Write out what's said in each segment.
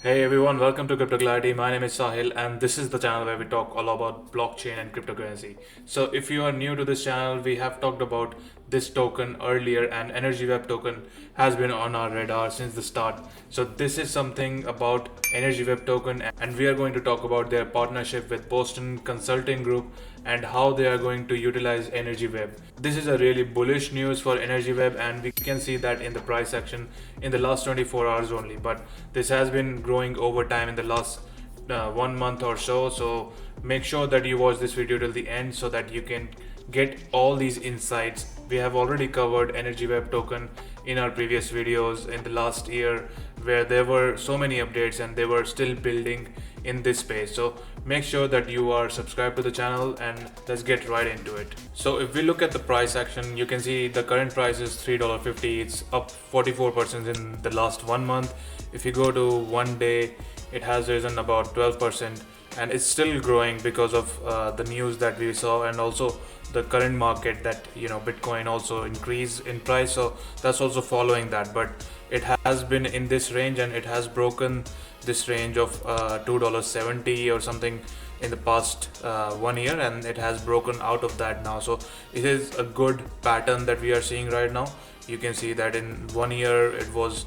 Hey everyone, welcome to Crypto Clarity. My name is Sahil, and this is the channel where we talk all about blockchain and cryptocurrency. So, if you are new to this channel, we have talked about this token earlier, and Energy Web token has been on our radar since the start. So, this is something about Energy Web token, and we are going to talk about their partnership with Boston Consulting Group and how they are going to utilize Energy Web. This is a really bullish news for Energy Web, and we can see that in the price action in the last 24 hours only. But this has been growing over time in the last 1 month or so. So make sure that you watch this video till the end so that you can get all these insights. We have already covered Energy Web token in our previous videos in the last year, where there were so many updates and they were still building in this space. So make sure that you are subscribed to the channel, and let's get right into it. So if we look at the price action, you can see the current price is $3.50. It's up 44% in the last 1 month. If you go to 1 day, it has risen about 12%, and it's still growing because of the news that we saw, and also the current market that Bitcoin also increased in price, so that's also following that. But it has been in this range, and it has broken this range of $2.70 or something in the past 1 year, and it has broken out of that now. So it is a good pattern that we are seeing right now. You can see that in 1 year it was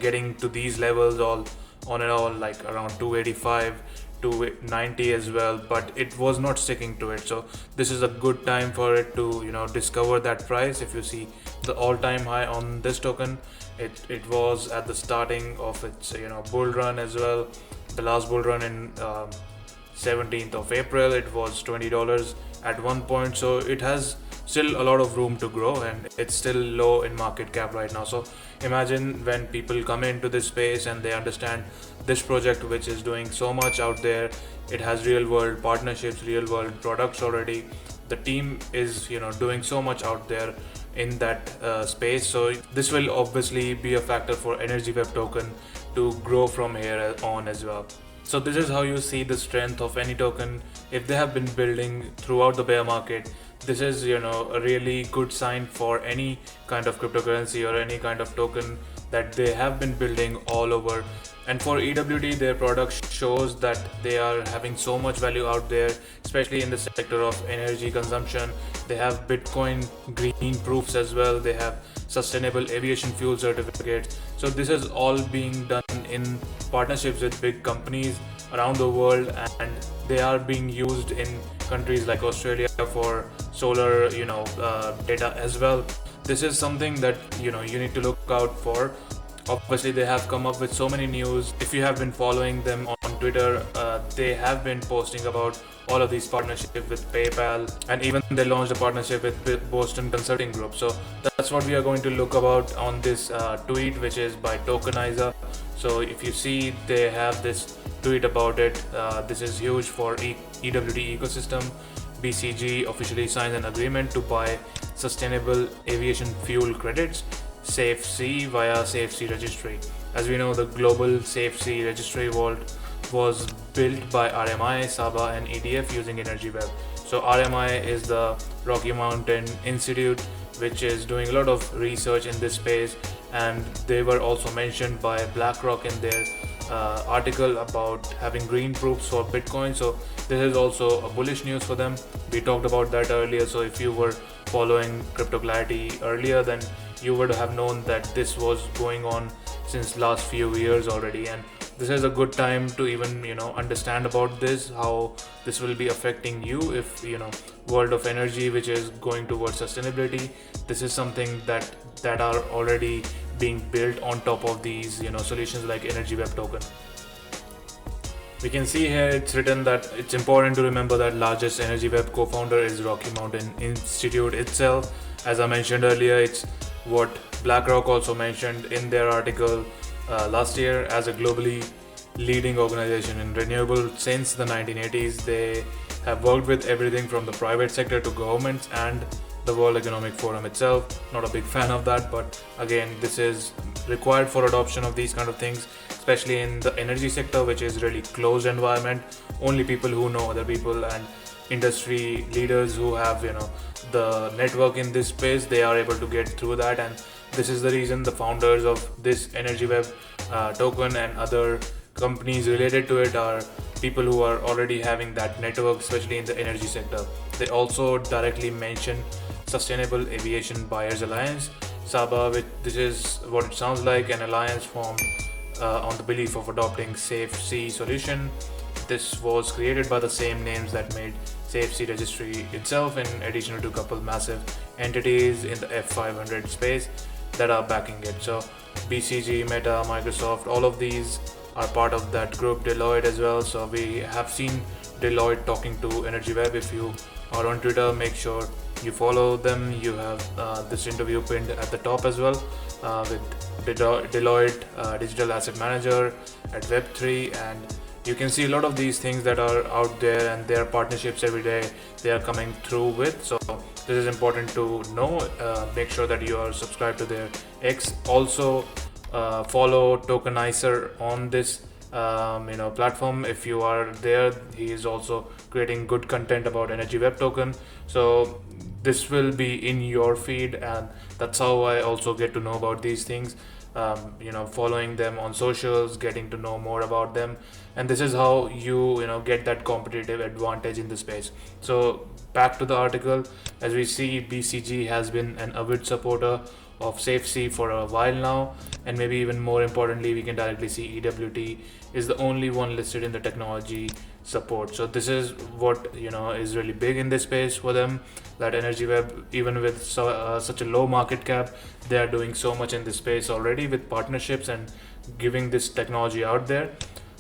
getting to these levels all on and all, like around 285 to 90 as well, but it was not sticking to it. So this is a good time for it to discover that price. If you see the all-time high on this token, it was at the starting of its bull run as well. The last bull run in 17th of April, it was $20 at one point. So it has still a lot of room to grow, and it's still low in market cap right now. So imagine when people come into this space and they understand this project, which is doing so much out there. It has real world partnerships, real world products already. The team is doing so much out there in that space. So this will obviously be a factor for Energy Web token to grow from here on as well. So this is how you see the strength of any token. If they have been building throughout the bear market, this is a really good sign for any kind of cryptocurrency or any kind of token that they have been building all over. And for EWT, their product shows that they are having so much value out there, especially in the sector of energy consumption. They have Bitcoin green proofs as well. They have sustainable aviation fuel certificates. So this is all being done in partnerships with big companies around the world, and they are being used in countries like Australia for solar data as well. This is something that you need to look out for. Obviously, they have come up with so many news. If you have been following them on Twitter, they have been posting about all of these partnerships with PayPal, and even they launched a partnership with Boston Consulting Group. So that's what we are going to look about on this tweet, which is by Tokenicer. So if you see, they have this tweet about it. This is huge for EWT ecosystem. BCG officially signed an agreement to buy sustainable aviation fuel credits SafeC via SafeC registry. As we know, the global SafeC registry vault was built by RMI, Saba, and EDF using Energy Web. So RMI is the Rocky Mountain Institute, which is doing a lot of research in this space, and they were also mentioned by BlackRock in their article about having green proofs for Bitcoin. So this is also a bullish news for them. We talked about that earlier. So if you were following Crypto Clarity earlier, then you would have known that this was going on since last few years already, and this is a good time to even understand about this, how this will be affecting you. If world of energy, which is going towards sustainability, this is something that are already being built on top of these solutions like Energy Web token. We can see here it's written that it's important to remember that largest Energy Web co-founder is Rocky Mountain Institute itself. As I mentioned earlier, it's what BlackRock also mentioned in their article last year as a globally leading organization in renewable since the 1980s. They have worked with everything from the private sector to governments and the World Economic Forum itself. Not a big fan of that, but again, this is required for adoption of these kind of things, especially in the energy sector, which is really closed environment. Only people who know other people and industry leaders who have the network in this space, they are able to get through that, and This is the reason the founders of this energy web token and other companies related to it are people who are already having that network, especially in the energy sector. They also directly mention Sustainable Aviation Buyers Alliance, SABA, which this is what it sounds like, an alliance formed on the belief of adopting safe sea solution. This was created by the same names that made safe sea registry itself, in addition to a couple massive entities in the F500 space that are backing it. So BCG, Meta, Microsoft, all of these are part of that group. Deloitte as well. So we have seen Deloitte talking to Energy Web. If you are on Twitter, make sure you follow them. You have this interview pinned at the top as well with Deloitte, digital asset manager at Web3, and you can see a lot of these things that are out there, and their partnerships every day they are coming through with. So this is important to know. Make sure that you are subscribed to their X. Also follow Tokenicer on this platform. If you are there, he is also creating good content about energy web token. So this will be in your feed, and that's how I also get to know about these things. Following them on socials, getting to know more about them, and this is how you get that competitive advantage in the space. So back to the article, as we see, BCG has been an avid supporter of SafeC for a while now, and maybe even more importantly, we can directly see EWT is the only one listed in the technology support. So this is what is really big in this space for them, that energy web, even with such a low market cap, they are doing so much in this space already with partnerships and giving this technology out there.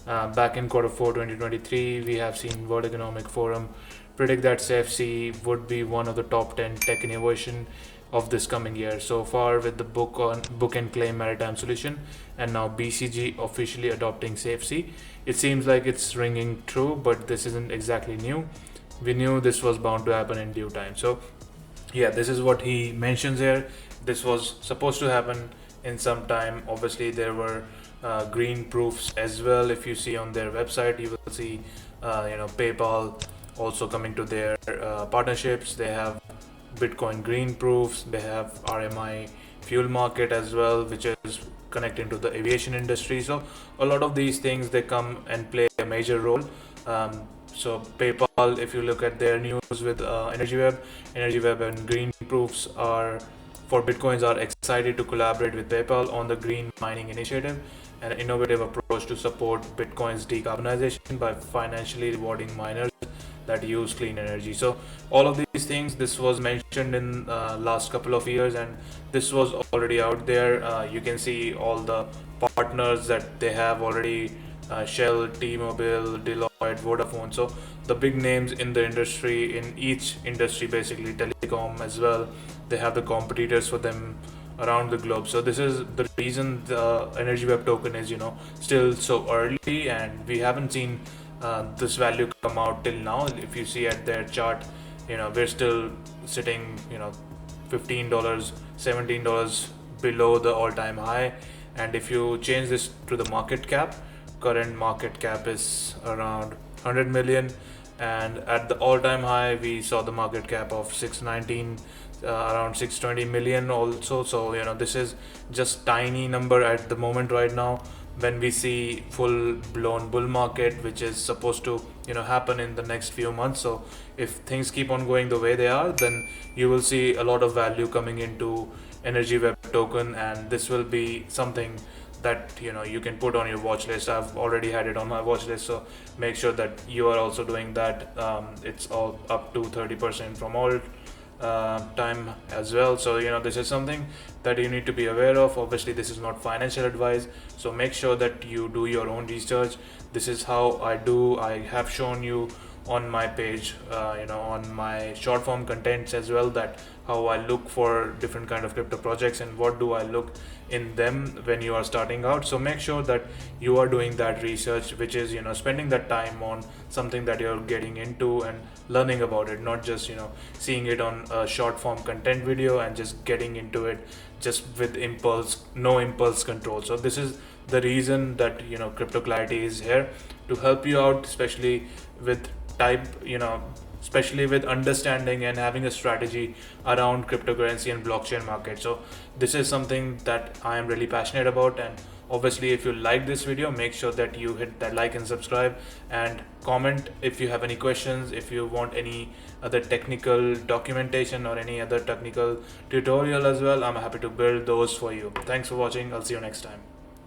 Back in Q4 2023, we have seen World Economic Forum predict that SafeC would be one of the top 10 tech innovation of this coming year. So far, with the book and claim maritime solution, and now BCG officially adopting SafeC, it seems like it's ringing true. But this isn't exactly new. We knew this was bound to happen in due time. So yeah, this is what he mentions here. This was supposed to happen in some time. Obviously, there were green proofs as well. If you see on their website, you will see PayPal also coming to their partnerships. They have Bitcoin green proofs. They have RMI fuel market as well, which is connecting to the aviation industry. So a lot of these things, they come and play a major role. So PayPal, if you look at their news with EnergyWeb and green proofs are for Bitcoins are excited to collaborate with PayPal on the green mining initiative, an innovative approach to support Bitcoin's decarbonization by financially rewarding miners that use clean energy. So all of these things, this was mentioned in last couple of years, and this was already out there. You can see all the partners that they have already, Shell, T-Mobile, Deloitte, Vodafone. So the big names in the industry, in each industry, basically telecom as well, they have the competitors for them around the globe. So this is the reason the energy web token is still so early, and we haven't seen this value come out till now. If you see at their chart, we're still sitting $15, $17 below the all-time high. And if you change this to the market cap, current market cap is around 100 million, and at the all-time high we saw the market cap of 619, around 620 million also. So this is just tiny number at the moment right now, when we see full-blown bull market, which is supposed to happen in the next few months. So if things keep on going the way they are, then you will see a lot of value coming into energy web token, and this will be something that you can put on your watch list. I've already had it on my watch list, so make sure that you are also doing that. It's all up to 30% from all time as well. So this is something that you need to be aware of. Obviously, this is not financial advice, so make sure that you do your own research. This is how I have shown you on my page, on my short form contents as well, that how I look for different kind of crypto projects and what do I look in them when you are starting out. So make sure that you are doing that research, which is spending that time on something that you're getting into and learning about it, not just seeing it on a short form content video and just getting into it just with no impulse control. So this is the reason that Crypto Clarity is here, to help you out, especially with especially with understanding and having a strategy around cryptocurrency and blockchain market. So this is something that I am really passionate about, and obviously if you like this video, make sure that you hit that like and subscribe, and comment if you have any questions, if you want any other technical documentation or any other technical tutorial as well. I'm happy to build those for you. Thanks for watching. I'll see you next time.